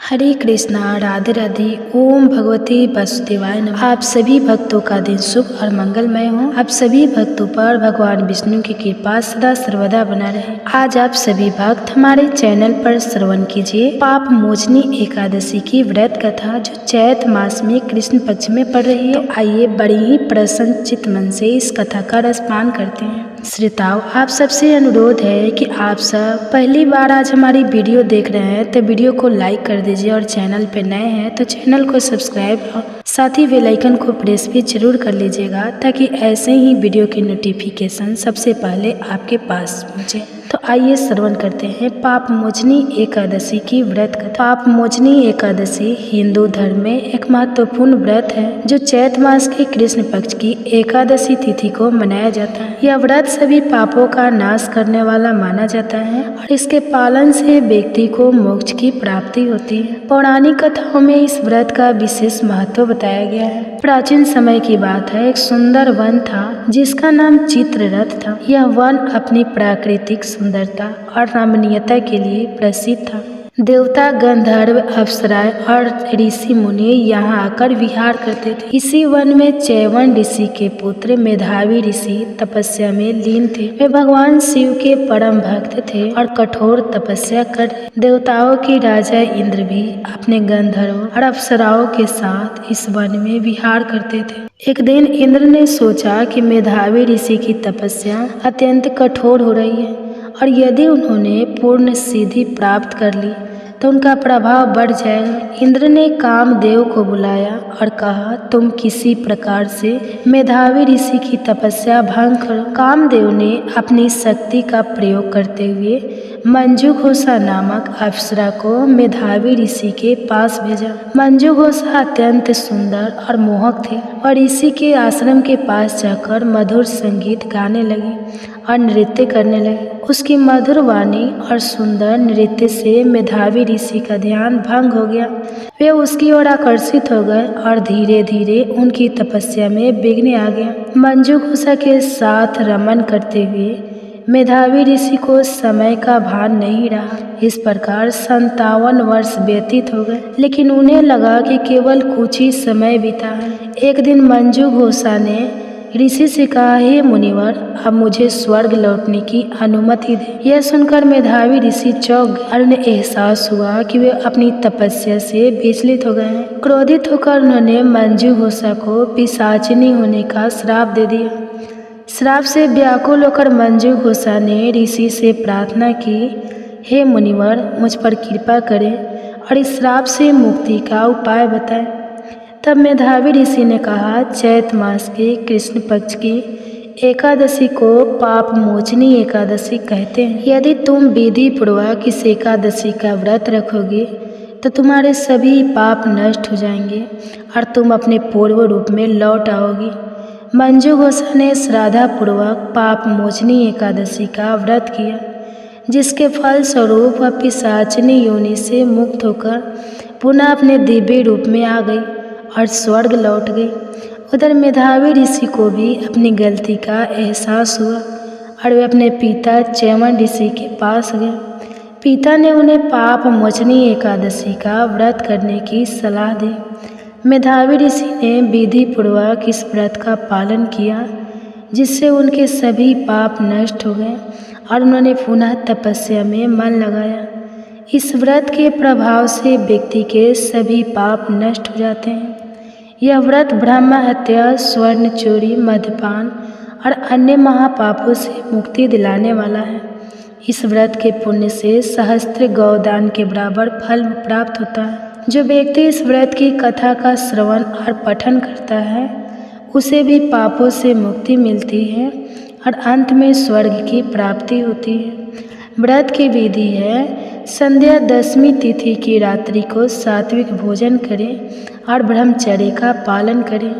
हरे कृष्णा, राधे राधे। ओम भगवते वासुदेवाय नमः। आप सभी भक्तों का दिन शुभ और मंगलमय हो। आप सभी भक्तों पर भगवान विष्णु की कृपा सदा सर्वदा बना रहे। आज आप सभी भक्त हमारे चैनल पर श्रवण कीजिए पाप मोचनी एकादशी की व्रत कथा, जो चैत मास में कृष्ण पक्ष में पड़ रही है। तो आइए बड़ी ही प्रसन्न चित्त मन से इस कथा का रसपान करते हैं। श्रोताओं, आप सबसे अनुरोध है कि आप सब पहली बार आज हमारी वीडियो देख रहे हैं तो वीडियो को लाइक कर दीजिए, और चैनल पे नए हैं तो चैनल को सब्सक्राइब और साथ ही बेल आइकन को प्रेस भी जरूर कर लीजिएगा, ताकि ऐसे ही वीडियो की नोटिफिकेशन सबसे पहले आपके पास पहुंचे। तो आइए श्रवण करते हैं पाप मोचनी एकादशी की व्रत कथा। पाप मोचनी एकादशी हिंदू धर्म में एक महत्वपूर्ण व्रत है, जो चैत मास के कृष्ण पक्ष की एकादशी तिथि को मनाया जाता है। यह व्रत सभी पापों का नाश करने वाला माना जाता है, और इसके पालन से व्यक्ति को मोक्ष की प्राप्ति होती है। पौराणिक कथाओं में इस व्रत का विशेष महत्व बताया गया है। प्राचीन समय की बात है, एक सुंदर वन था जिसका नाम चित्ररथ था। यह वन अपनी प्राकृतिक सुंदरता और रमणीयता के लिए प्रसिद्ध था। देवता, गंधर्व, अप्सराएं और ऋषि मुनि यहाँ आकर विहार करते थे। इसी वन में चैवन ऋषि के पुत्र मेधावी ऋषि तपस्या में लीन थे। वे भगवान शिव के परम भक्त थे और कठोर तपस्या कर देवताओं के राजा इंद्र भी अपने गंधर्व और अप्सराओं के साथ इस वन में विहार करते थे। एक दिन इंद्र ने सोचा कि मेधावी ऋषि की तपस्या अत्यंत कठोर हो रही है, और यदि उन्होंने पूर्ण सिद्धि प्राप्त कर ली तो उनका प्रभाव बढ़ जाएगा। इंद्र ने कामदेव को बुलाया और कहा, तुम किसी प्रकार से मेधावी ऋषि की तपस्या भंग करो। कामदेव ने अपनी शक्ति का प्रयोग करते हुए मंजूघोषा नामक अप्सरा को मेधावी ऋषि के पास भेजा। मंजूघोषा अत्यंत सुंदर और मोहक थी, और ऋषि के आश्रम के पास जाकर मधुर संगीत गाने लगी और नृत्य करने लगी। उसकी मधुर वाणी और सुंदर नृत्य से मेधावी ऋषि का ध्यान भंग हो गया। वे उसकी ओर आकर्षित हो गए और धीरे धीरे उनकी तपस्या में विघ्न आ गया। मंजूघोषा के साथ रमन करते हुए मेधावी ऋषि को समय का भान नहीं रहा। इस प्रकार 57 वर्ष व्यतीत हो गए, लेकिन उन्हें लगा कि केवल कुछ ही समय बीता है। एक दिन मंजूघोषा ने ऋषि से कहा, हे मुनिवर, अब मुझे स्वर्ग लौटने की अनुमति दे। यह सुनकर मेधावी ऋषि चौंक गए और उन्हें एहसास हुआ कि वे अपनी तपस्या से विचलित हो गए हैं। क्रोधित होकर उन्होंने मंजूघोषा को पिशाचिनी होने का श्राप दे दिया। श्राप से व्याकुल होकर मंजूघोषा ने ऋषि से प्रार्थना की, हे मुनिवर, मुझ पर कृपा करें और इस श्राप से मुक्ति का उपाय बताएं। तब मेधावी ऋषि ने कहा, चैत मास के कृष्ण पक्ष की एकादशी को पाप मोचनी एकादशी कहते हैं। यदि तुम विधि पूर्वक इस एकादशी का व्रत रखोगे तो तुम्हारे सभी पाप नष्ट हो जाएंगे और तुम अपने पूर्व रूप में लौट आओगी। मंजूघोषा ने श्रद्धा पूर्वक पाप मोचनी एकादशी का व्रत किया, जिसके फल स्वरूप वह पिशाचिनी योनि से मुक्त होकर पुनः अपने दिव्य रूप में आ गई और स्वर्ग लौट गई। उधर मेधावी ऋषि को भी अपनी गलती का एहसास हुआ और वे अपने पिता चैवन ऋषि के पास गए। पिता ने उन्हें पाप मोचनी एकादशी का व्रत करने की सलाह दी। मेधावी ऋषि ने विधि पूर्वक इस व्रत का पालन किया, जिससे उनके सभी पाप नष्ट हो गए और उन्होंने पुनः तपस्या में मन लगाया। इस व्रत के प्रभाव से व्यक्ति के सभी पाप नष्ट हो जाते हैं। यह व्रत ब्रह्म हत्या, स्वर्ण चोरी, मद्यपान और अन्य महापापों से मुक्ति दिलाने वाला है। इस व्रत के पुण्य से सहस्त्र गौदान के बराबर फल प्राप्त होता है। जो व्यक्ति इस व्रत की कथा का श्रवण और पठन करता है, उसे भी पापों से मुक्ति मिलती है और अंत में स्वर्ग की प्राप्ति होती है। व्रत की विधि है, संध्या दशमी तिथि की रात्रि को सात्विक भोजन करें और ब्रह्मचर्य का पालन करें।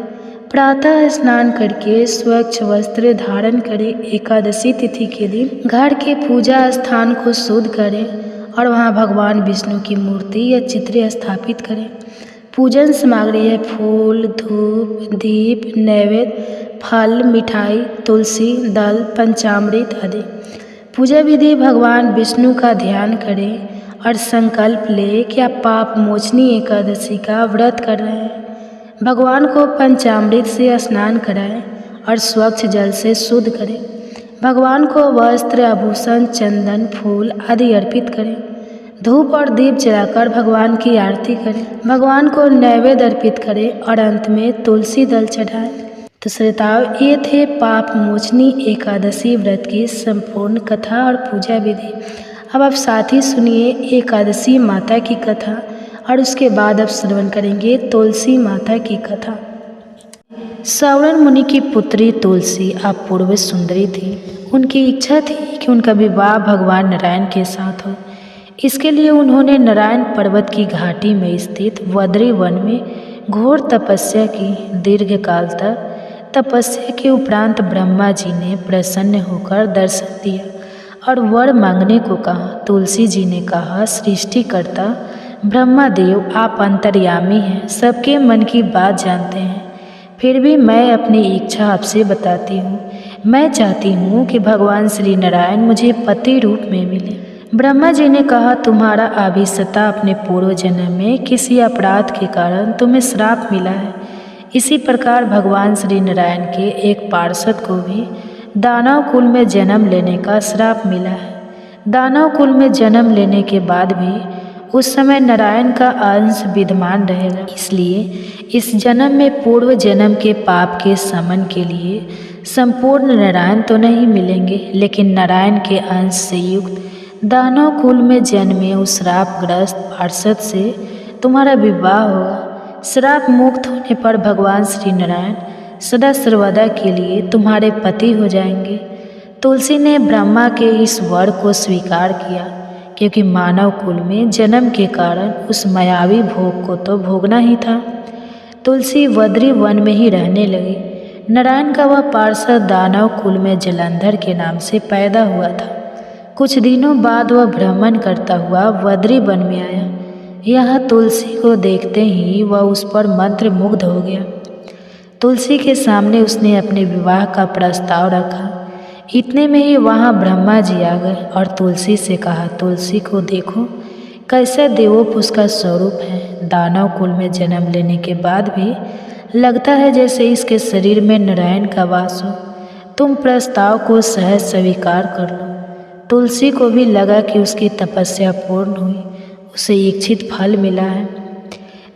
प्रातः स्नान करके स्वच्छ वस्त्र धारण करें। एकादशी तिथि के दिन घर के पूजा स्थान को शुद्ध करें और वहां भगवान विष्णु की मूर्ति या चित्र स्थापित करें। पूजन सामग्री है फूल, धूप, दीप, नैवेद्य, फल, मिठाई, तुलसी दल, पंचामृत आदि। पूजा विधि, भगवान विष्णु का ध्यान करें और संकल्प ले कि आप पाप मोचनी एकादशी का व्रत कर रहे हैं। भगवान को पंचामृत से स्नान कराएं और स्वच्छ जल से शुद्ध करें। भगवान को वस्त्र, आभूषण, चंदन, फूल आदि अर्पित करें। धूप और दीप जलाकर भगवान की आरती करें। भगवान को नैवेद्य अर्पित करें और अंत में तुलसी दल चढ़ाएं। तो श्रोताओ, ये थे पाप मोचनी एकादशी व्रत की संपूर्ण कथा और पूजा विधि। अब आप साथ ही सुनिए एकादशी माता की कथा और उसके बाद अब श्रवण करेंगे तुलसी माता की कथा। सौवन मुनि की पुत्री तुलसी अपूर्व सुंदरी थी। उनकी इच्छा थी कि उनका विवाह भगवान नारायण के साथ हो। इसके लिए उन्होंने नारायण पर्वत की घाटी में स्थित वद्री वन में घोर तपस्या की। दीर्घ काल तक तपस्या के उपरांत ब्रह्मा जी ने प्रसन्न होकर दर्शन दिया और वर मांगने को कहा। तुलसी जी ने कहा, सृष्टिकर्ता ब्रह्मा देव, आप अंतर्यामी हैं, सबके मन की बात जानते हैं। फिर भी मैं अपनी इच्छा आपसे बताती हूँ। मैं चाहती हूँ कि भगवान श्री नारायण मुझे पति रूप में मिले। ब्रह्मा जी ने कहा, तुम्हारा अभिसत्ता अपने पूर्व जन्म में किसी अपराध के कारण तुम्हें श्राप मिला है। इसी प्रकार भगवान श्री नारायण के एक पार्षद को भी दानव कुल में जन्म लेने का श्राप मिला है। दानव कुल में जन्म लेने के बाद भी उस समय नारायण का अंश विद्यमान रहेगा। इसलिए इस जन्म में पूर्व जन्म के पाप के शमन के लिए संपूर्ण नारायण तो नहीं मिलेंगे, लेकिन नारायण के अंश से युक्त दानव कुल में जन्मे उस श्रापग्रस्त पार्षद से तुम्हारा विवाह होगा। श्राप मुक्त होने पर भगवान श्री नारायण सदा सर्वदा के लिए तुम्हारे पति हो जाएंगे। तुलसी ने ब्रह्मा के इस वर को स्वीकार किया, क्योंकि मानव कुल में जन्म के कारण उस मायावी भोग को तो भोगना ही था। तुलसी वद्री वन में ही रहने लगी। नारायण का वह पार्षद दानव कुल में जलंधर के नाम से पैदा हुआ था। कुछ दिनों बाद वह भ्रमण करता हुआ वद्री वन में आया। यह तुलसी को देखते ही वह उस पर मंत्र मुग्ध हो गया। तुलसी के सामने उसने अपने विवाह का प्रस्ताव रखा। इतने में ही वहाँ ब्रह्मा जी आ गए और तुलसी से कहा, तुलसी को देखो कैसा देवोप उसका स्वरूप है। दानव कुल में जन्म लेने के बाद भी लगता है जैसे इसके शरीर में नारायण का वास हो। तुम प्रस्ताव को सहज स्वीकार कर लो। तुलसी को भी लगा कि उसकी तपस्या पूर्ण हुई, उसे इच्छित फल मिला है।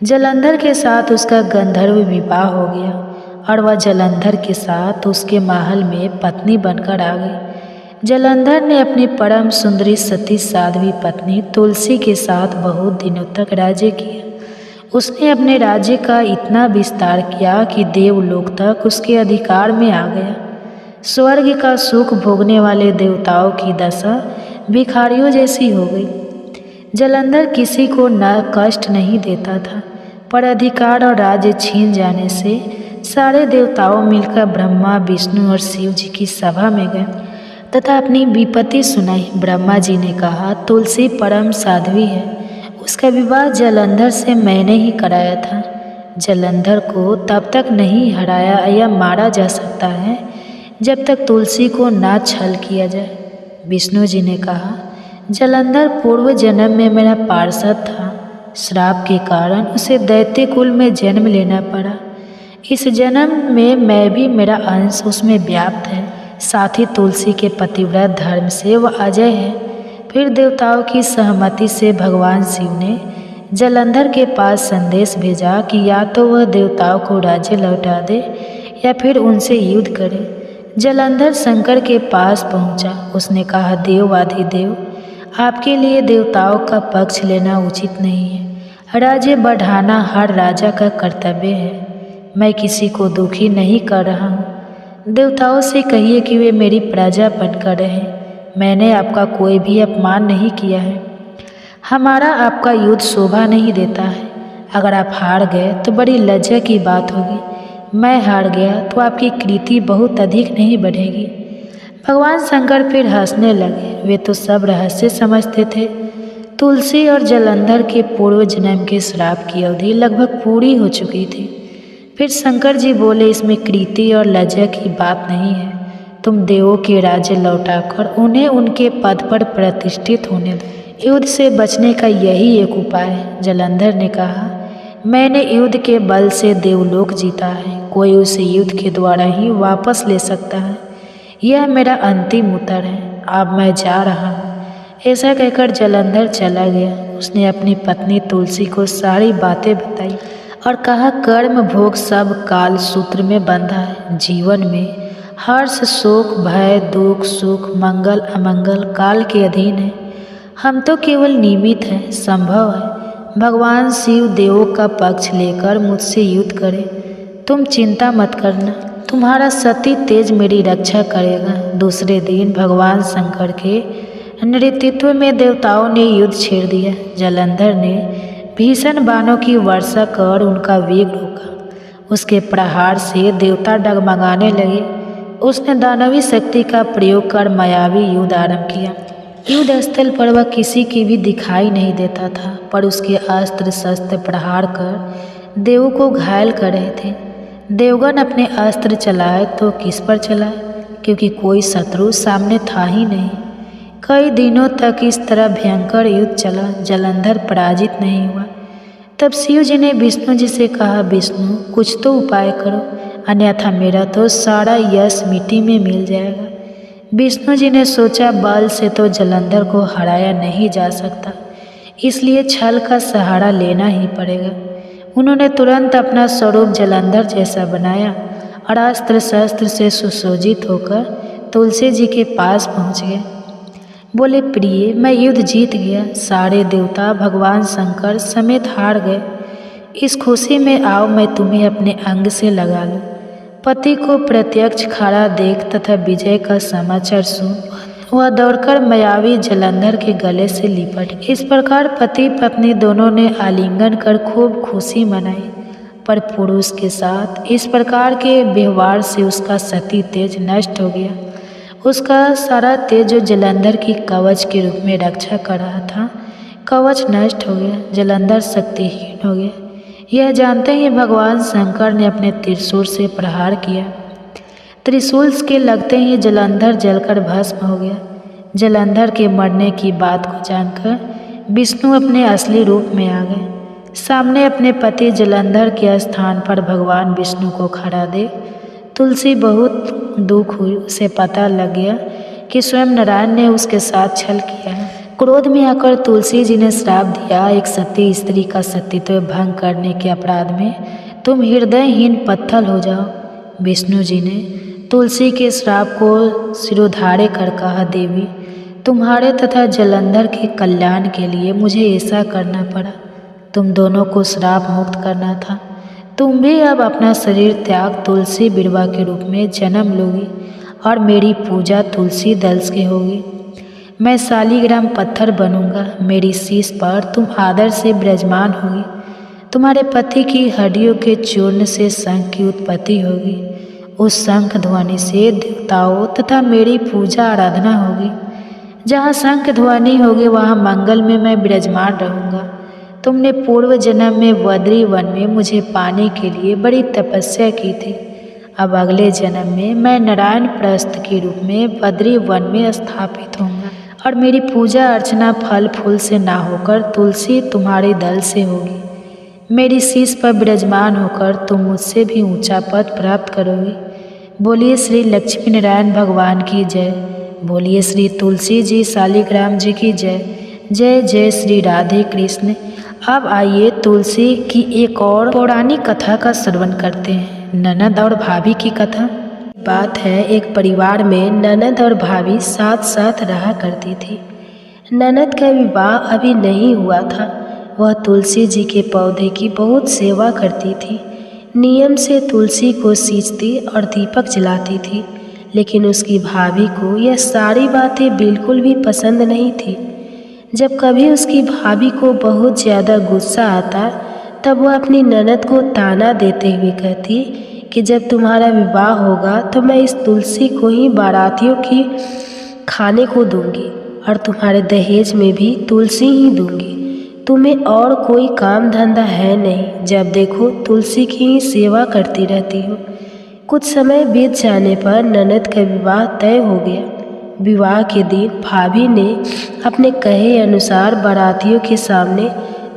जलंधर के साथ उसका गंधर्व विवाह हो गया और वह जलंधर के साथ उसके महल में पत्नी बनकर आ गई। जलंधर ने अपनी परम सुंदरी सती साध्वी पत्नी तुलसी के साथ बहुत दिनों तक राज्य किया। उसने अपने राज्य का इतना विस्तार किया कि देवलोक तक उसके अधिकार में आ गया। स्वर्ग का सुख भोगने वाले देवताओं की दशा भिखारियों जैसी हो गई। जलंधर किसी को न कष्ट नहीं देता था, पर अधिकार और राज्य छीन जाने से सारे देवताओं मिलकर ब्रह्मा, विष्णु और शिव जी की सभा में गए तथा अपनी विपत्ति सुनाई। ब्रह्मा जी ने कहा, तुलसी परम साध्वी है, उसका विवाह जलंधर से मैंने ही कराया था। जलंधर को तब तक नहीं हराया या मारा जा सकता है जब तक तुलसी को ना छल किया जाए। विष्णु जी ने कहा, जलंधर पूर्व जन्म में मेरा पार्षद था। श्राप के कारण उसे दैत्य कुल में जन्म लेना पड़ा। इस जन्म में मैं भी, मेरा अंश उसमें व्याप्त है। साथ ही तुलसी के पतिव्रत धर्म से वह अजय है। फिर देवताओं की सहमति से भगवान शिव ने जलंधर के पास संदेश भेजा कि या तो वह देवताओं को राज्य लौटा दे या फिर उनसे युद्ध करे। जलंधर शंकर के पास पहुंचा। उसने कहा, देवाधिदेव, आपके लिए देवताओं का पक्ष लेना उचित नहीं है। राज्य बढ़ाना हर राजा का कर्तव्य है। मैं किसी को दुखी नहीं कर रहा हूँ। देवताओं से कहिए कि वे मेरी प्रजा बनकर रहें। मैंने आपका कोई भी अपमान नहीं किया है। हमारा आपका युद्ध शोभा नहीं देता है। अगर आप हार गए तो बड़ी लज्जा की बात होगी। मैं हार गया तो आपकी कीर्ति बहुत अधिक नहीं बढ़ेगी। भगवान शंकर फिर हंसने लगे। वे तो सब रहस्य समझते थे। तुलसी और जलंधर के पूर्व जन्म के श्राप की अवधि लगभग पूरी हो चुकी थी। फिर शंकर जी बोले, इसमें कीर्ति और लज्जा की बात नहीं है। तुम देवों के राज्य लौटाकर उन्हें उनके पद पर प्रतिष्ठित होने दो। युद्ध से बचने का यही एक उपाय है। जलंधर ने कहा, मैंने युद्ध के बल से देवलोक जीता है, कोई उसे युद्ध के द्वारा ही वापस ले सकता है। यह मेरा अंतिम उत्तर है, अब मैं जा रहा हूँ। ऐसा कहकर जलंधर चला गया। उसने अपनी पत्नी तुलसी को सारी बातें बताई और कहा, कर्म भोग सब काल सूत्र में बंधा है। जीवन में हर्ष शोक भय दुख सुख मंगल अमंगल काल के अधीन है। हम तो केवल निमित्त हैं। संभव है भगवान शिव देवों का पक्ष लेकर मुझसे युद्ध करें। तुम चिंता मत करना, तुम्हारा सती तेज मेरी रक्षा करेगा। दूसरे दिन भगवान शंकर के नेतृत्व में देवताओं ने युद्ध छेड़ दिया। जलंधर ने भीषण बाणों की वर्षा कर उनका वेग रोका। उसके प्रहार से देवता डगमगाने लगे। उसने दानवी शक्ति का प्रयोग कर मायावी युद्ध आरंभ किया। युद्ध स्थल पर वह किसी की भी दिखाई नहीं देता था, पर उसके अस्त्र शस्त्र प्रहार कर देवों को घायल कर रहे थे। देवगण अपने अस्त्र चलाए तो किस पर चलाए, क्योंकि कोई शत्रु सामने था ही नहीं। कई दिनों तक इस तरह भयंकर युद्ध चला। जलंधर पराजित नहीं हुआ। तब शिव जी ने विष्णु जी से कहा, विष्णु कुछ तो उपाय करो, अन्यथा मेरा तो सारा यश मिट्टी में मिल जाएगा। विष्णु जी ने सोचा, बल से तो जलंधर को हराया नहीं जा सकता, इसलिए छल का सहारा लेना ही पड़ेगा। उन्होंने तुरंत अपना स्वरूप जलंधर जैसा बनाया और अस्त्र शस्त्र से सुसज्जित होकर तुलसी जी के पास पहुँच गए। बोले, प्रिय मैं युद्ध जीत गया। सारे देवता भगवान शंकर समेत हार गए। इस खुशी में आओ मैं तुम्हें अपने अंग से लगा लूं। पति को प्रत्यक्ष खड़ा देख तथा विजय का समाचार सुन वह दौड़कर मायावी जलंधर के गले से लिपट। इस प्रकार पति पत्नी दोनों ने आलिंगन कर खूब खुशी मनाई। पर पुरुष के साथ इस प्रकार के व्यवहार से उसका सती तेज नष्ट हो गया। उसका सारा तेज जो जलंधर की कवच के रूप में रक्षा कर रहा था, कवच नष्ट हो गया। जलंधर शक्तिहीन हो गया। यह जानते ही भगवान शंकर ने अपने त्रिशूल से प्रहार किया। त्रिशूल के लगते ही जलंधर जलकर भस्म हो गया। जलंधर के मरने की बात को जानकर विष्णु अपने असली रूप में आ गए। सामने अपने पति जलंधर के स्थान पर भगवान विष्णु को खड़ा देख तुलसी बहुत दुख हुई। उसे पता लग गया कि स्वयं नारायण ने उसके साथ छल किया है। क्रोध में आकर तुलसी जी ने श्राप दिया, एक सती स्त्री का सतीत्व भंग करने के अपराध में तुम हृदयहीन पत्थर हो जाओ। विष्णु जी ने तुलसी के श्राप को सिरोधार्य कर कहा, देवी तुम्हारे तथा जलंधर के कल्याण के लिए मुझे ऐसा करना पड़ा। तुम दोनों को श्राप मुक्त करना था। तुम भी अब अपना शरीर त्याग तुलसी बिरवा के रूप में जन्म लोगी और मेरी पूजा तुलसी दल के होगी। मैं शालिग्राम पत्थर बनूंगा। मेरी शीश पर तुम आदर से विराजमान होगी। तुम्हारे पति की हड्डियों के चूर्ण से शंख की उत्पत्ति होगी। उस शंख ध्वनि से देवताओं तथा मेरी पूजा आराधना होगी। जहाँ शंख ध्वनि होगी वहाँ मंगल में मैं विराजमान रहूँगा। तुमने पूर्व जन्म में बद्री वन में मुझे पाने के लिए बड़ी तपस्या की थी। अब अगले जन्म में मैं नारायण प्रस्थ के रूप में बद्री वन में स्थापित होऊंगा और मेरी पूजा अर्चना फल फूल से ना होकर तुलसी तुम्हारे दल से होगी। मेरी शीश पर विराजमान होकर तुम मुझसे भी ऊंचा पद प्राप्त करोगी। बोलिए श्री लक्ष्मी नारायण भगवान की जय। बोलिए श्री तुलसी जी शालिग्राम जी की जय। जय जय श्री राधे कृष्ण। अब आइए तुलसी की एक और पौराणिक कथा का श्रवण करते हैं, ननद और भाभी की कथा। बात है, एक परिवार में ननद और भाभी साथ साथ रहा करती थी। ननद का विवाह अभी नहीं हुआ था। वह तुलसी जी के पौधे की बहुत सेवा करती थी। नियम से तुलसी को सींचती और दीपक जलाती थी, लेकिन उसकी भाभी को यह सारी बातें बिल्कुल भी पसंद नहीं थी। जब कभी उसकी भाभी को बहुत ज़्यादा गुस्सा आता तब वह अपनी ननद को ताना देते हुए कहती कि जब तुम्हारा विवाह होगा तो मैं इस तुलसी को ही बारातियों की खाने को दूंगी और तुम्हारे दहेज में भी तुलसी ही दूंगी। तुम्हें और कोई काम धंधा है नहीं, जब देखो तुलसी की ही सेवा करती रहती हो। कुछ समय बीत जाने पर ननद का विवाह तय हो गया। विवाह के दिन भाभी ने अपने कहे अनुसार बारातियों के सामने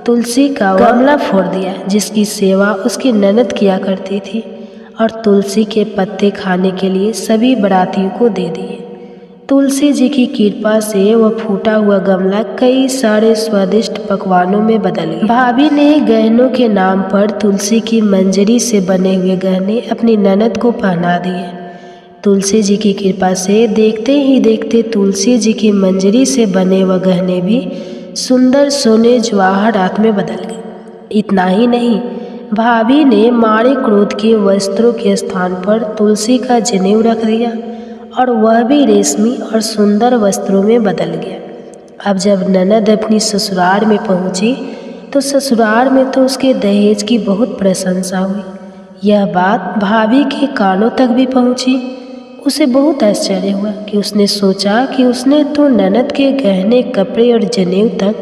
तुलसी का गमला फोड़ दिया, जिसकी सेवा उसकी ननद किया करती थी, और तुलसी के पत्ते खाने के लिए सभी बारातियों को दे दिए। तुलसी जी की कृपा से वह फूटा हुआ गमला कई सारे स्वादिष्ट पकवानों में बदल गया। भाभी ने गहनों के नाम पर तुलसी की मंजरी से बने हुए गहने अपनी ननद को पहना दिए। तुलसी जी की कृपा से देखते ही देखते तुलसी जी की मंजरी से बने वह गहने भी सुंदर सोने जवाहरात में बदल गए। इतना ही नहीं, भाभी ने मारे क्रोध के वस्त्रों के स्थान पर तुलसी का जनेऊ रख दिया, और वह भी रेशमी और सुंदर वस्त्रों में बदल गया। अब जब ननद अपनी ससुराल में पहुंची तो ससुराल में तो उसके दहेज की बहुत प्रशंसा हुई। यह बात भाभी के कानों तक भी पहुंची। उसे बहुत आश्चर्य हुआ कि उसने सोचा कि उसने तो ननद के गहने, कपड़े और जनेऊ तक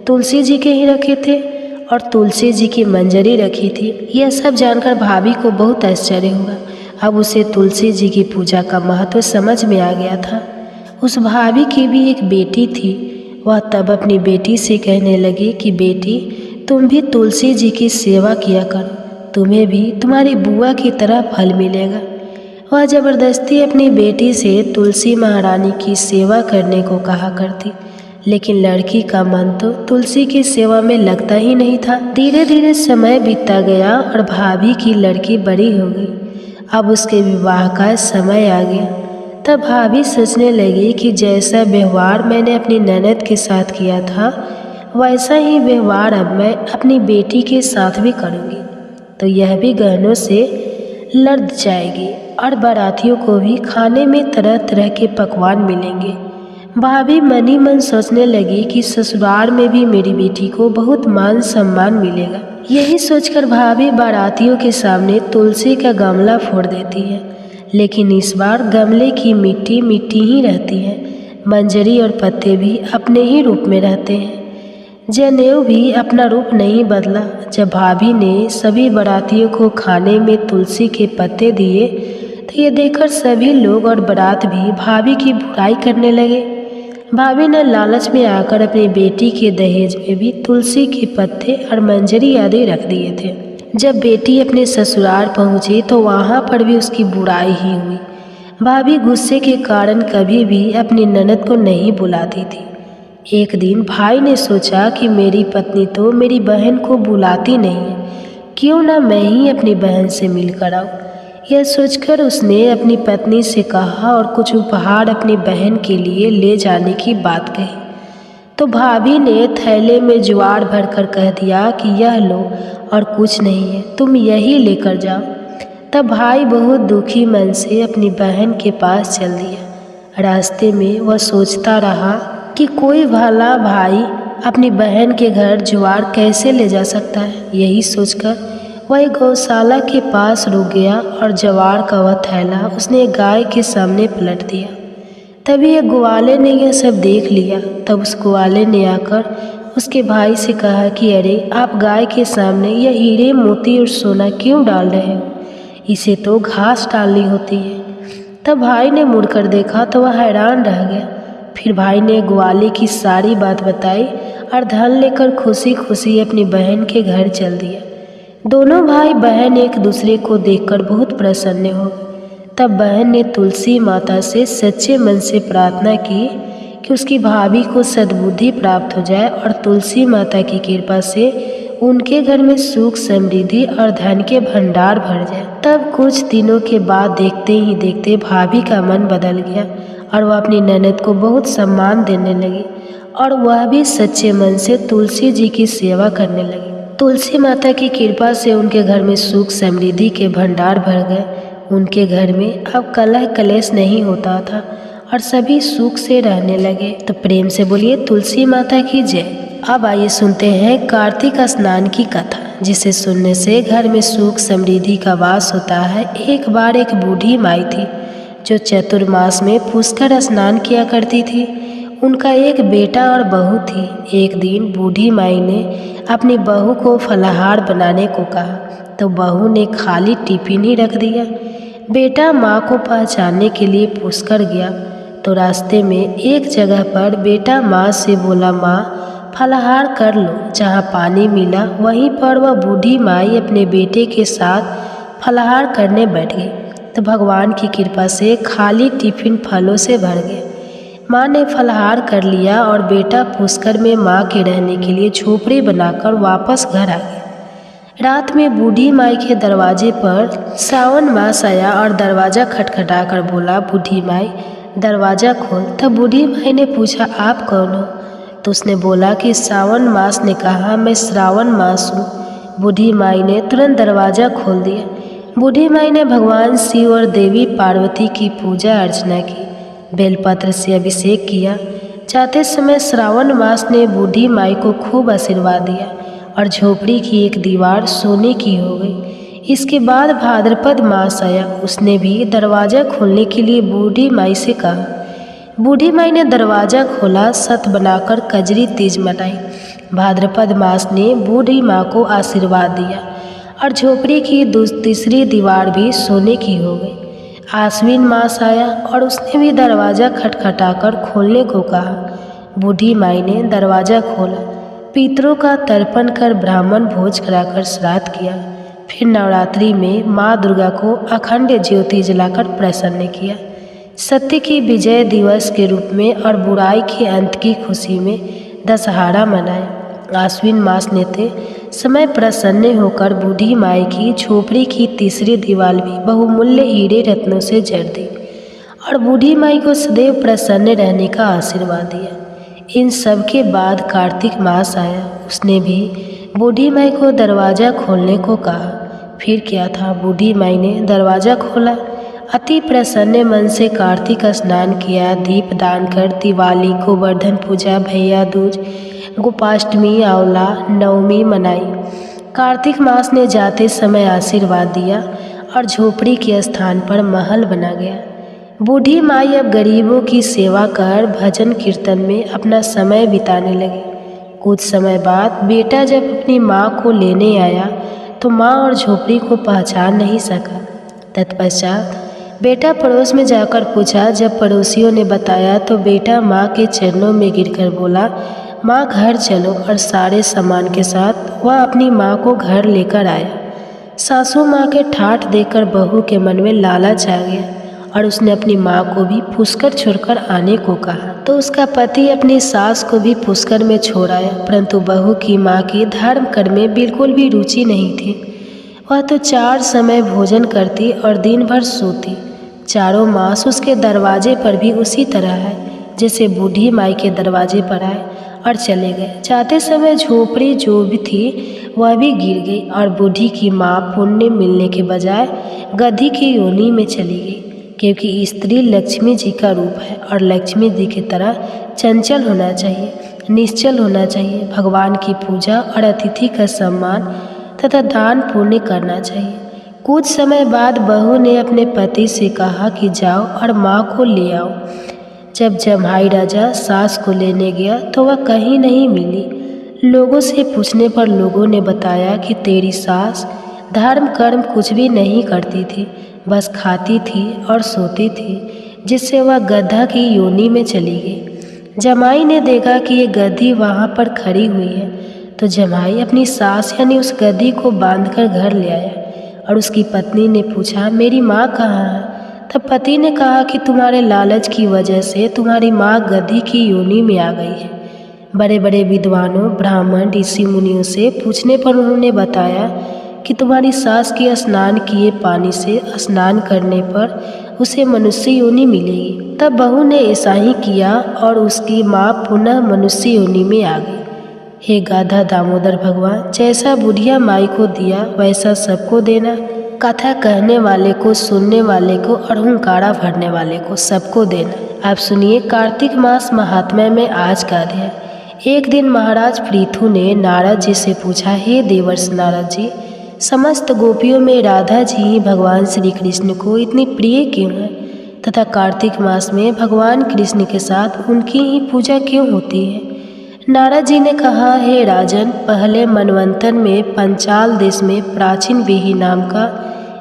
तुलसी जी के ही रखे थे और तुलसी जी की मंजरी रखी थी। यह सब जानकर भाभी को बहुत आश्चर्य हुआ। अब उसे तुलसी जी की पूजा का महत्व समझ में आ गया था। उस भाभी की भी एक बेटी थी। वह तब अपनी बेटी से कहने लगी कि बेटी, तुम भी तुलसी जी की सेवा किया करो, तुम्हें भी तुम्हारी बुआ की तरह फल मिलेगा। वह जबरदस्ती अपनी बेटी से तुलसी महारानी की सेवा करने को कहा करती, लेकिन लड़की का मन तो तुलसी की सेवा में लगता ही नहीं था। धीरे धीरे समय बीतता गया और भाभी की लड़की बड़ी हो गई। अब उसके विवाह का समय आ गया। तब भाभी सोचने लगी कि जैसा व्यवहार मैंने अपनी ननद के साथ किया था, वैसा ही व्यवहार अब मैं अपनी बेटी के साथ भी करूँगी, तो यह भी गहनों से लद जाएगी और बारातियों को भी खाने में तरह तरह के पकवान मिलेंगे। भाभी मन ही मन सोचने लगी कि ससुराल में भी मेरी बेटी को बहुत मान सम्मान मिलेगा। यही सोचकर भाभी बारातियों के सामने तुलसी का गमला फोड़ देती है, लेकिन इस बार गमले की मिट्टी मिट्टी ही रहती है। मंजरी और पत्ते भी अपने ही रूप में रहते हैं। जनेऊ भी अपना रूप नहीं बदला। जब भाभी ने सभी बारातियों को खाने में तुलसी के पत्ते दिए तो ये देखकर सभी लोग और बारात भी भाभी की बुराई करने लगे। भाभी ने लालच में आकर अपनी बेटी के दहेज में भी तुलसी के पत्ते और मंजरी आदि रख दिए थे। जब बेटी अपने ससुराल पहुंची तो वहां पर भी उसकी बुराई ही हुई। भाभी गुस्से के कारण कभी भी अपनी ननद को नहीं बुलाती थी। एक दिन भाई ने सोचा कि मेरी पत्नी तो मेरी बहन को बुलाती नहीं है, क्यों ना मैं ही अपनी बहन से मिलकर आऊँ। यह सोचकर उसने अपनी पत्नी से कहा और कुछ उपहार अपनी बहन के लिए ले जाने की बात कही। तो भाभी ने थैले में ज्वार भरकर कह दिया कि यह लो और कुछ नहीं है, तुम यही लेकर जाओ। तब भाई बहुत दुखी मन से अपनी बहन के पास चल दिया। रास्ते में वह सोचता रहा कि कोई भला भाई अपनी बहन के घर ज्वार कैसे ले जा सकता है। यही सोचकर वह गौशाला के पास रुक गया और ज्वार का वह थैला उसने गाय के सामने पलट दिया। तभी एक ग्वाले ने यह सब देख लिया। तब उस ग्वाले ने आकर उसके भाई से कहा कि अरे, आप गाय के सामने यह हीरे मोती और सोना क्यों डाल रहे हो, इसे तो घास डालनी होती है। तब भाई ने मुड़कर देखा तो वह हैरान रह गया। फिर भाई ने ग्वाले की सारी बात बताई और धन लेकर खुशी खुशी अपनी बहन के घर चल दिया। दोनों भाई बहन एक दूसरे को देखकर बहुत प्रसन्न हो गए। तब बहन ने तुलसी माता से सच्चे मन से प्रार्थना की कि उसकी भाभी को सद्बुद्धि प्राप्त हो जाए और तुलसी माता की कृपा से उनके घर में सुख, समृद्धि और धन के भंडार भर जाए। तब कुछ दिनों के बाद देखते ही देखते भाभी का मन बदल गया और वह अपनी ननद को बहुत सम्मान देने लगी और वह भी सच्चे मन से तुलसी जी की सेवा करने लगी। तुलसी माता की कृपा से उनके घर में सुख, समृद्धि के भंडार भर गए। उनके घर में अब कलह कलेश नहीं होता था और सभी सुख से रहने लगे। तो प्रेम से बोलिए तुलसी माता की जय। अब आइए सुनते हैं कार्तिक स्नान की कथा, जिसे सुनने से घर में सुख समृद्धि का वास होता है। एक बार एक बूढ़ी माई थी जो चतुर्मास में पुष्कर स्नान किया करती थी। उनका एक बेटा और बहू थी। एक दिन बूढ़ी माई ने अपनी बहू को फलाहार बनाने को कहा तो बहू ने खाली टिफिन ही रख दिया। बेटा माँ को पहचानने के लिए पुष्कर गया तो रास्ते में एक जगह पर बेटा माँ से बोला, माँ फलाहार कर लो। जहाँ पानी मिला वहीं पर वह बूढ़ी माई अपने बेटे के साथ फलाहार करने बैठ गई। तो भगवान की कृपा से खाली टिफिन फलों से भर गया। माँ ने फलाहार कर लिया और बेटा पुष्कर में माँ के रहने के लिए झोपड़ी बनाकर वापस घर आ गया। रात में बूढ़ी माई के दरवाजे पर श्रावण मास आया और दरवाज़ा खटखटा कर बोला, बूढ़ी माई दरवाज़ा खोल। तब बूढ़ी माई ने पूछा, आप कौन हो? तो उसने बोला कि श्रावण मास ने कहा मैं श्रावण मास हूँ। बूढ़ी माई ने तुरंत दरवाज़ा खोल दिया। बूढ़ी माई ने भगवान शिव और देवी पार्वती की पूजा अर्चना की, बेलपत्र से अभिषेक किया। जाते समय श्रावण मास ने बूढ़ी माई को खूब आशीर्वाद दिया और झोपड़ी की एक दीवार सोने की हो गई। इसके बाद भाद्रपद मास आया। उसने भी दरवाज़ा खोलने के लिए बूढ़ी माई से कहा। बूढ़ी माई ने दरवाज़ा खोला, सत बनाकर कजरी तीज मनाई। भाद्रपद मास ने बूढ़ी माँ को आशीर्वाद दिया और झोपड़ी की तीसरी दीवार भी सोने की हो गई। आश्विन मास आया और उसने भी दरवाज़ा खटखटाकर खोलने को कहा। बूढ़ी माई ने दरवाज़ा खोला, पितरों का तर्पण कर ब्राह्मण भोज कराकर श्राद्ध किया। फिर नवरात्रि में माँ दुर्गा को अखंड ज्योति जलाकर प्रसन्न किया। सत्य की विजय दिवस के रूप में और बुराई के अंत की खुशी में दशहरा मनाया। आश्विन मास नेते समय प्रसन्न होकर बूढ़ी माई की झोपड़ी की तीसरी दीवार भी बहुमूल्य हीरे रत्नों से जड़ दी और बूढ़ी माई को सदैव प्रसन्न रहने का आशीर्वाद दिया। इन सब के बाद कार्तिक मास आया। उसने भी बूढ़ी माई को दरवाज़ा खोलने को कहा। फिर क्या था, बूढ़ी माई ने दरवाज़ा खोला। अति प्रसन्न मन से कार्तिक स्नान किया, दीप दान कर दिवाली, गोवर्धन पूजा, भैया दूज, गोपाष्टमी, आंवला नवमी मनाई। कार्तिक मास ने जाते समय आशीर्वाद दिया और झोपड़ी के स्थान पर महल बना गया। बूढ़ी माई अब गरीबों की सेवा कर भजन कीर्तन में अपना समय बिताने लगी। कुछ समय बाद बेटा जब अपनी माँ को लेने आया तो माँ और झोपड़ी को पहचान नहीं सका। तत्पश्चात बेटा पड़ोस में जाकर पूछा। जब पड़ोसियों ने बताया तो बेटा माँ के चरणों में गिरकर बोला, माँ घर चलो, और सारे सामान के साथ वह अपनी माँ को घर लेकर आया। सासू माँ के ठाठ देखकर बहू के मन में लालच आ गया और उसने अपनी माँ को भी पुष्कर छोड़कर आने को कहा। तो उसका पति अपनी सास को भी पुष्कर में छोड़ आया, परंतु बहू की माँ की धर्म कर्म में बिल्कुल भी रुचि नहीं थी। वह तो 4 समय भोजन करती और दिन भर सोती। चारों मास उसके दरवाजे पर भी उसी तरह है जैसे बूढ़ी माई के दरवाजे पर आए और चले गए। जाते समय झोपड़ी जो भी थी वह भी गिर गई और बूढ़ी की माँ पुण्य मिलने के बजाय गधी की योनि में चली गई, क्योंकि स्त्री लक्ष्मी जी का रूप है और लक्ष्मी जी की तरह चंचल होना चाहिए, निश्चल होना चाहिए। भगवान की पूजा और अतिथि का सम्मान तथा दान पुण्य करना चाहिए। कुछ समय बाद बहू ने अपने पति से कहा कि जाओ और माँ को ले आओ। जब जम्हाई राजा सास को लेने गया तो वह कहीं नहीं मिली। लोगों से पूछने पर लोगों ने बताया कि तेरी सास धर्म कर्म कुछ भी नहीं करती थी, बस खाती थी और सोती थी, जिससे वह गधा की योनि में चली गई। जमाई ने देखा कि ये गधी वहाँ पर खड़ी हुई है, तो जमाई अपनी सास यानी उस गधी को बांधकर घर ले आया और उसकी पत्नी ने पूछा, मेरी माँ कहाँ है? तब पति ने कहा कि तुम्हारे लालच की वजह से तुम्हारी माँ गधी की योनि में आ गई है। बड़े बड़े विद्वानों, ब्राह्मण, ऋषि मुनियों से पूछने पर उन्होंने बताया कि तुम्हारी सास की स्नान किए पानी से स्नान करने पर उसे मनुष्य योनि मिलेगी। तब बहू ने ऐसा ही किया और उसकी माँ पुनः मनुष्य योनि में आ गई। हे गाधा दामोदर भगवान, जैसा बुढ़िया माई को दिया वैसा सबको देना। कथा कहने वाले को, सुनने वाले को और हुंकारा भरने वाले को सबको देना। आप सुनिए कार्तिक मास महात्म्य में आज का अध्याय। एक दिन महाराज पृथु ने नारद जी से पूछा, हे देवर्ष नारद जी, समस्त गोपियों में राधा जी ही भगवान श्री कृष्ण को इतनी प्रिय क्यों है तथा कार्तिक मास में भगवान कृष्ण के साथ उनकी ही पूजा क्यों होती है? नारद जी ने कहा, हे राजन, पहले मनवंतर में पंचाल देश में प्राचीन वेही नाम का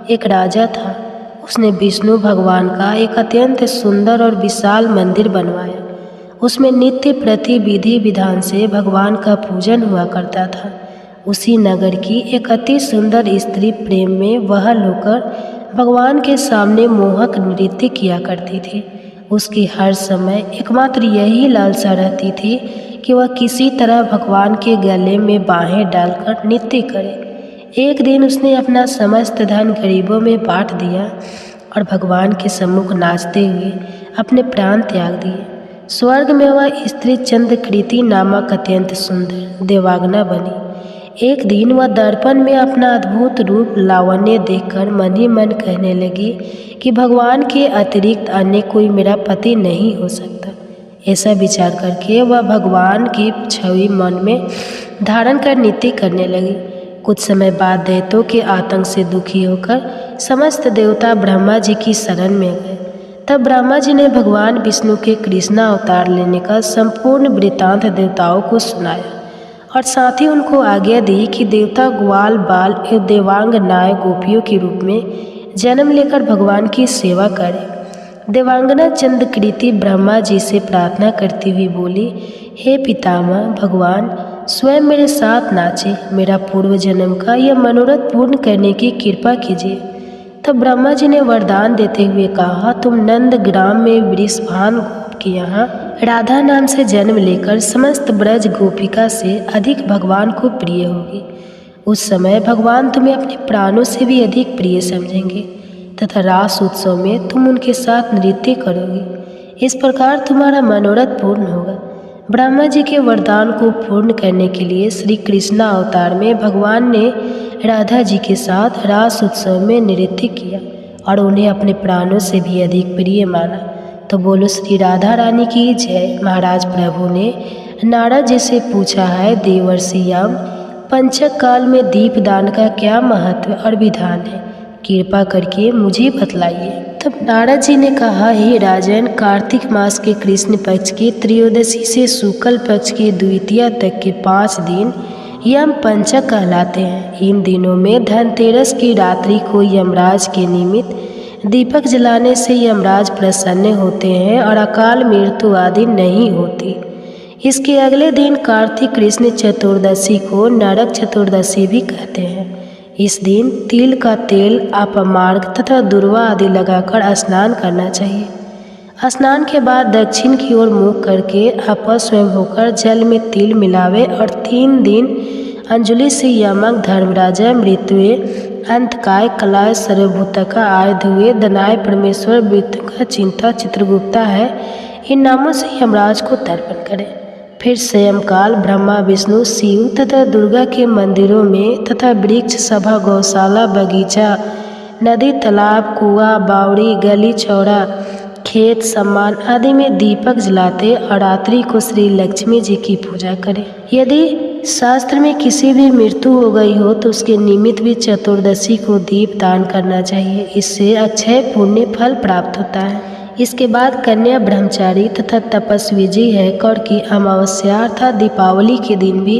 एक राजा था। उसने विष्णु भगवान का एक अत्यंत सुंदर और विशाल मंदिर बनवाया। उसमें नित्य प्रति विधि विधान से भगवान का पूजन हुआ करता था। उसी नगर की एक अति सुंदर स्त्री प्रेम में वहल होकर भगवान के सामने मोहक नृत्य किया करती थी। उसकी हर समय एकमात्र यही लालसा रहती थी कि वह किसी तरह भगवान के गले में बाहें डालकर नृत्य करे। एक दिन उसने अपना समस्त धन गरीबों में बांट दिया और भगवान के सम्मुख नाचते हुए अपने प्राण त्याग दिए। स्वर्ग में वह स्त्री चंद्रकृति नामक अत्यंत सुंदर देवांगना बनी। एक दिन वह दर्पण में अपना अद्भुत रूप लावण्य देखकर मन ही मन कहने लगी कि भगवान के अतिरिक्त अन्य कोई मेरा पति नहीं हो सकता। ऐसा विचार करके वह भगवान की छवि मन में धारण कर नृत्य करने लगी। कुछ समय बाद दैत्यों के आतंक से दुखी होकर समस्त देवता ब्रह्मा जी की शरण में गए। तब ब्रह्मा जी ने भगवान विष्णु के कृष्णा अवतार लेने का संपूर्ण वृत्तांत देवताओं को सुनाया और साथ ही उनको आज्ञा दी कि देवता ग्वाल बाल एवं देवांगनाएं गोपियों के रूप में जन्म लेकर भगवान की सेवा करें। देवांगना चंद्रकृति ब्रह्मा जी से प्रार्थना करती हुई बोली, हे पितामह भगवान, स्वयं मेरे साथ नाचे, मेरा पूर्व जन्म का यह मनोरथ पूर्ण करने की कृपा कीजिए। तब ब्रह्मा जी ने वरदान देते हुए कहा, तुम नंदग्राम में वृषभान के यहाँ राधा नाम से जन्म लेकर समस्त ब्रज गोपिका से अधिक भगवान को प्रिय होगी। उस समय भगवान तुम्हें अपने प्राणों से भी अधिक प्रिय समझेंगे तथा रास उत्सव में तुम उनके साथ नृत्य करोगी। इस प्रकार तुम्हारा मनोरथ पूर्ण होगा। ब्रह्मा जी के वरदान को पूर्ण करने के लिए श्री कृष्णा अवतार में भगवान ने राधा जी के साथ रास उत्सव में नृत्य किया और उन्हें अपने प्राणों से भी अधिक प्रिय माना। तो बोलो श्री राधा रानी की जय। महाराज प्रभु ने नारद जी से पूछा है, देवर्षियाम, पंचक काल में दीपदान का क्या महत्व और विधान है, कृपा करके मुझे बतलाइए। तब नारद जी ने कहा, हे राजन, कार्तिक मास के कृष्ण पक्ष की त्रयोदशी से शुक्ल पक्ष की द्वितीया तक के 5 दिन यम पंचक कहलाते हैं। इन दिनों में धनतेरस की रात्रि को यमराज के निमित्त दीपक जलाने से यमराज प्रसन्न होते हैं और अकाल मृत्यु आदि नहीं होती। इसके अगले दिन कार्तिक कृष्ण चतुर्दशी को नरक चतुर्दशी भी कहते हैं। इस दिन तिल का तेल, अपमार्ग तथा दुर्वा आदि लगाकर स्नान करना चाहिए। स्नान के बाद दक्षिण की ओर मुख करके अपस्वयं होकर जल में तिल मिलावे और 3 दिन अंजलि से यमक, धर्मराजा, मृत्युए, अंतकाय, कलाय, सर्वभूतका, आयुधुए, दनाय, परमेश्वर, मृत्युका, चिंता, चित्रगुप्ता है, इन नामों से यमराज को तर्पण करें। फिर स्वयंकाल ब्रह्मा, विष्णु, शिव तथा दुर्गा के मंदिरों में तथा वृक्ष, सभा, गौशाला, बगीचा, नदी, तालाब, कुआं, बावड़ी, गली, चौड़ा, खेत, सम्मान आदि में दीपक जलाते और रात्रि को श्री लक्ष्मी जी की पूजा करें। यदि शास्त्र में किसी भी मृत्यु हो गई हो तो उसके निमित्त भी चतुर्दशी को दीप दान करना चाहिए। इससे अक्षय पुण्य फल प्राप्त होता है। इसके बाद कन्या, ब्रह्मचारी तथा तपस्वी जी है कौर की अमावस्या अर्थात दीपावली के दिन भी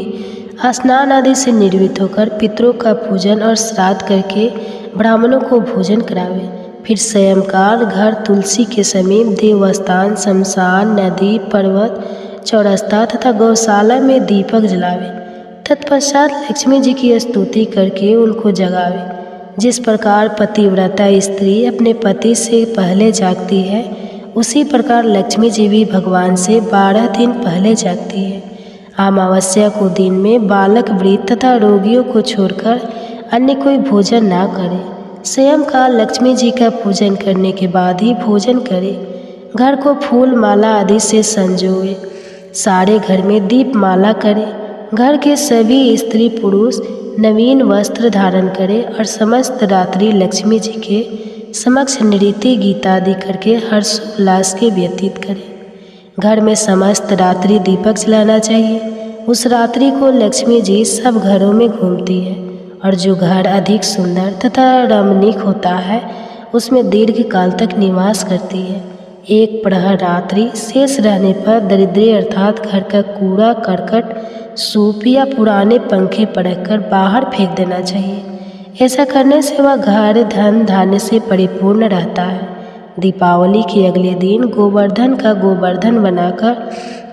स्नान आदि से निर्वृत्त होकर पितरों का पूजन और श्राद्ध करके ब्राह्मणों को भोजन करावे। फिर स्वयंकाल घर, तुलसी के समीप, देवस्थान, शमशान, नदी, पर्वत, चौरस्ता तथा गौशाला में दीपक जलावे। तत्पश्चात लक्ष्मी जी की स्तुति करके उनको जगावे। जिस प्रकार पतिव्रता स्त्री अपने पति से पहले जागती है, उसी प्रकार लक्ष्मी जी भी भगवान से 12 दिन पहले जागती है। अमावस्या को दिन में बालक, वृद्ध तथा रोगियों को छोड़कर अन्य कोई भोजन ना करे। स्वयंकाल लक्ष्मी जी का पूजन करने के बाद ही भोजन करे। घर को फूल माला आदि से संजोए। सारे घर में दीप माला करे। घर के सभी स्त्री पुरुष नवीन वस्त्र धारण करे और समस्त रात्रि लक्ष्मी जी के समक्ष नृत्य, गीत आदि करके हर्षोल्लास के व्यतीत करे। घर में समस्त रात्रि दीपक जलाना चाहिए। उस रात्रि को लक्ष्मी जी सब घरों में घूमती है और जो घर अधिक सुंदर तथा रमणीक होता है उसमें दीर्घ काल तक निवास करती है। एक प्रहर रात्रि शेष रहने पर दरिद्री अर्थात घर का कूड़ा करकट, सूप या पुराने पंखे पड़क कर बाहर फेंक देना चाहिए। ऐसा करने से वह घर धन धान्य से परिपूर्ण रहता है। दीपावली के अगले दिन गोवर्धन का गोवर्धन बनाकर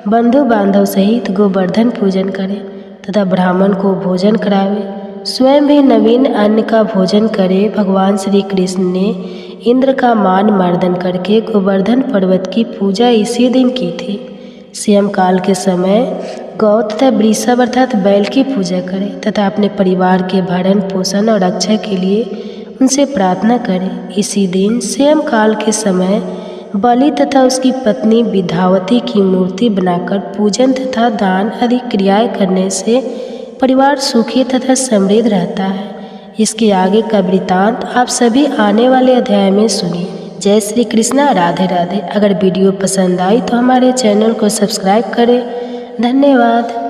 बंधु बांधव सहित गोवर्धन पूजन करें तथा ब्राह्मण को भोजन करावे। स्वयं भी नवीन अन्न का भोजन करे। भगवान श्री कृष्ण ने इंद्र का मान मर्दन करके गोवर्धन पर्वत की पूजा इसी दिन की थी। स्वयं काल के समय गौ तथा वृषभ अर्थात बैल की पूजा करें तथा अपने परिवार के भरण पोषण और रक्षा के लिए उनसे प्रार्थना करें। इसी दिन स्वयं काल के समय बलि तथा उसकी पत्नी विद्यावती की मूर्ति बनाकर पूजन तथा दान आदि क्रियाएं करने से परिवार सुखी तथा समृद्ध रहता है। इसके आगे का वृत्तांत आप सभी आने वाले अध्याय में सुनिए। जय श्री कृष्णा, राधे राधे। अगर वीडियो पसंद आई तो हमारे चैनल को सब्सक्राइब करें। धन्यवाद।